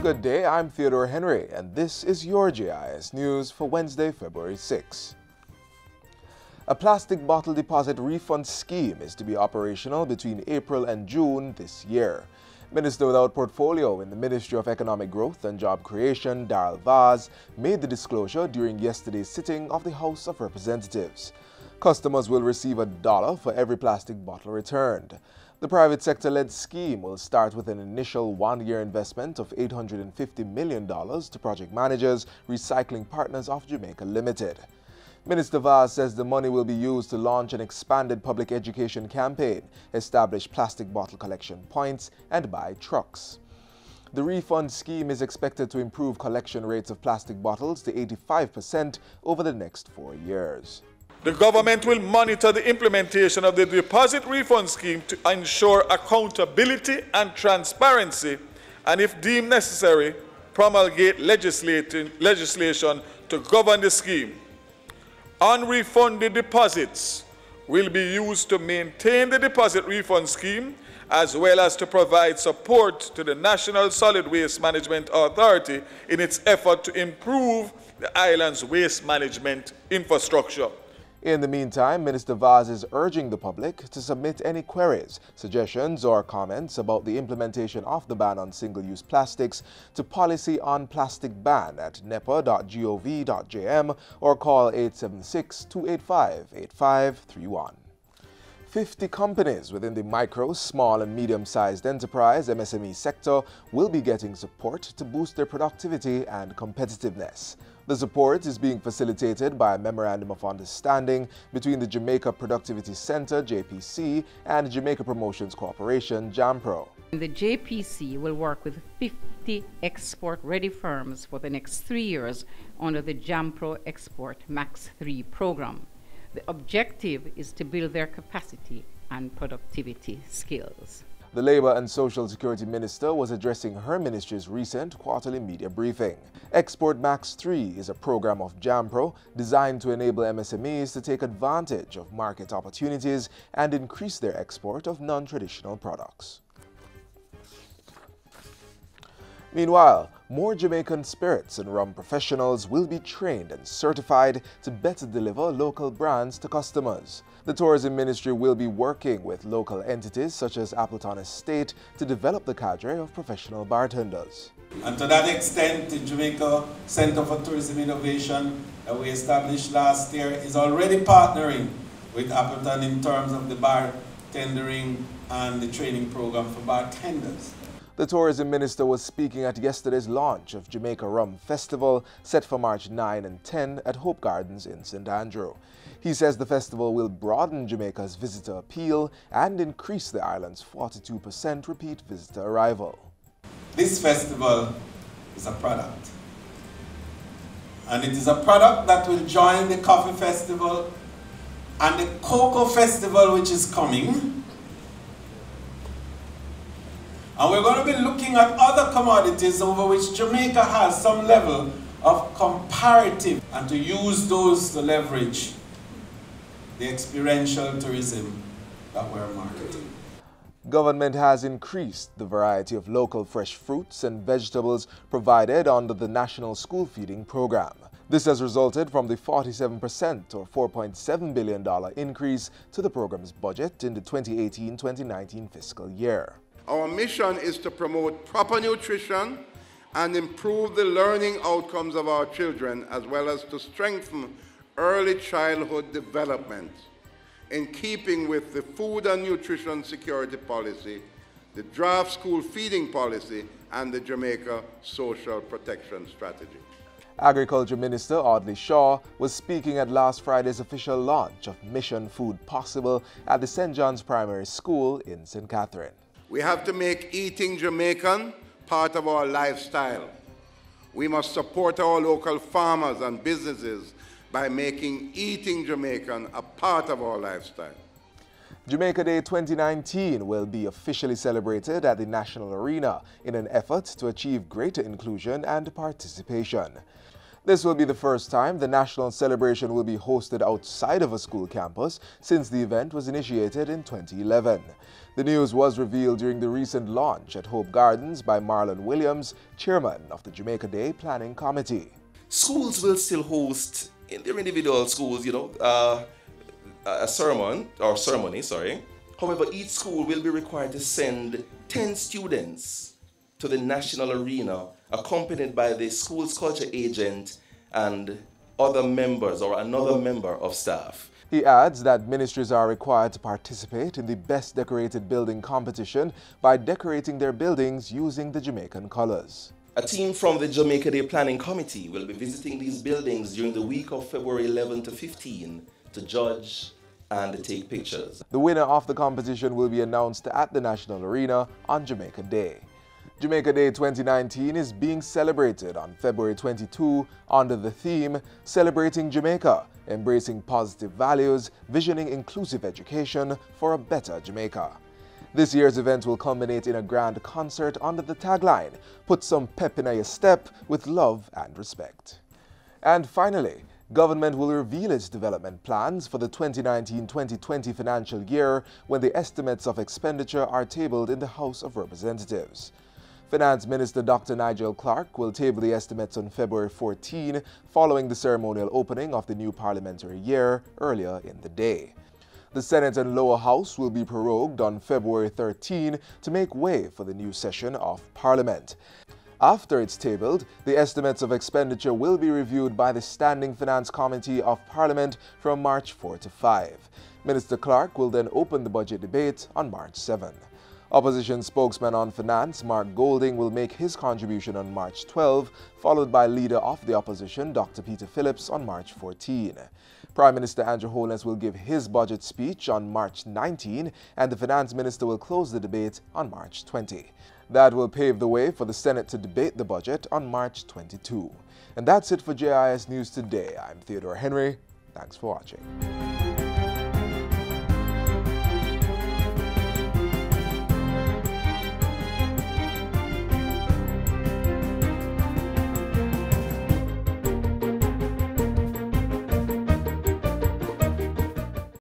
Good day, I'm Theodore Henry, and this is your JIS News for Wednesday, February 6. A plastic bottle deposit refund scheme is to be operational between April and June this year. Minister without portfolio in the Ministry of Economic Growth and Job Creation, Darrell Vaz, made the disclosure during yesterday's sitting of the House of Representatives. Customers will receive $1 for every plastic bottle returned. The private sector-led scheme will start with an initial one-year investment of $850 million to project managers, Recycling Partners of Jamaica Limited. Minister Vaz says the money will be used to launch an expanded public education campaign, establish plastic bottle collection points, and buy trucks. The refund scheme is expected to improve collection rates of plastic bottles to 85% over the next 4 years. The government will monitor the implementation of the deposit refund scheme to ensure accountability and transparency, and if deemed necessary, promulgate legislation to govern the scheme. Unrefunded deposits will be used to maintain the deposit refund scheme, as well as to provide support to the National Solid Waste Management Authority in its effort to improve the island's waste management infrastructure. In the meantime, Minister Vaz is urging the public to submit any queries, suggestions, or comments about the implementation of the ban on single-use plastics to Policy on Plastic Ban at nepa.gov.jm or call 876-285-8531. 50 companies within the micro, small, and medium-sized enterprise MSME sector will be getting support to boost their productivity and competitiveness. The support is being facilitated by a Memorandum of Understanding between the Jamaica Productivity Center, JPC, and Jamaica Promotions Corporation, JAMPRO. The JPC will work with 50 export-ready firms for the next 3 years under the JAMPRO Export Max 3 program. The objective is to build their capacity and productivity skills. The Labour and Social Security Minister was addressing her ministry's recent quarterly media briefing. Export Max 3 is a program of JAMPRO designed to enable MSMEs to take advantage of market opportunities and increase their export of non-traditional products. Meanwhile, more Jamaican spirits and rum professionals will be trained and certified to better deliver local brands to customers. The Tourism Ministry will be working with local entities such as Appleton Estate to develop the cadre of professional bartenders. And to that extent, the Jamaica Center for Tourism Innovation that we established last year is already partnering with Appleton in terms of the bartendering and the training program for bartenders. The Tourism Minister was speaking at yesterday's launch of Jamaica Rum Festival, set for March 9 and 10 at Hope Gardens in St. Andrew. He says the festival will broaden Jamaica's visitor appeal and increase the island's 42% repeat visitor arrival. This festival is a product. And it is a product that will join the Coffee Festival and the Cocoa Festival, which is coming. And we're going to be looking at other commodities over which Jamaica has some level of comparative, and to use those to leverage the experiential tourism that we're marketing. Government has increased the variety of local fresh fruits and vegetables provided under the National School Feeding Program. This has resulted from the 47% or $4.7 billion increase to the program's budget in the 2018-2019 fiscal year. Our mission is to promote proper nutrition and improve the learning outcomes of our children, as well as to strengthen early childhood development in keeping with the Food and Nutrition Security Policy, the Draft School Feeding Policy, and the Jamaica Social Protection Strategy. Agriculture Minister Audley Shaw was speaking at last Friday's official launch of Mission Food Possible at the St. John's Primary School in St. Catherine. We have to make eating Jamaican part of our lifestyle. We must support our local farmers and businesses by making eating Jamaican a part of our lifestyle. Jamaica Day 2019 will be officially celebrated at the National Arena in an effort to achieve greater inclusion and participation. This will be the first time the national celebration will be hosted outside of a school campus since the event was initiated in 2011. The news was revealed during the recent launch at Hope Gardens by Marlon Williams, chairman of the Jamaica Day Planning Committee. Schools will still host, in their individual schools, a ceremony. However, each school will be required to send 10 students to the national arena, accompanied by the school's culture agent and other members or another member of staff. He adds that ministries are required to participate in the Best Decorated Building competition by decorating their buildings using the Jamaican colors. A team from the Jamaica Day Planning Committee will be visiting these buildings during the week of February 11 to 15 to judge and take pictures. The winner of the competition will be announced at the National Arena on Jamaica Day. Jamaica Day 2019 is being celebrated on February 22 under the theme Celebrating Jamaica, Embracing Positive Values, Visioning Inclusive Education for a Better Jamaica. This year's event will culminate in a grand concert under the tagline, Put some pep in your step with love and respect. And finally, government will reveal its development plans for the 2019-2020 financial year when the estimates of expenditure are tabled in the House of Representatives. Finance Minister Dr. Nigel Clarke will table the estimates on February 14 following the ceremonial opening of the new parliamentary year earlier in the day. The Senate and lower house will be prorogued on February 13 to make way for the new session of Parliament. After it's tabled, the estimates of expenditure will be reviewed by the Standing Finance Committee of Parliament from March 4 to 5. Minister Clarke will then open the budget debate on March 7. Opposition spokesman on finance Mark Golding will make his contribution on March 12, followed by Leader of the Opposition Dr. Peter Phillips on March 14. Prime Minister Andrew Holness will give his budget speech on March 19, and the Finance Minister will close the debate on March 20. That will pave the way for the Senate to debate the budget on March 22. And that's it for JIS News Today. I'm Theodore Henry. Thanks for watching.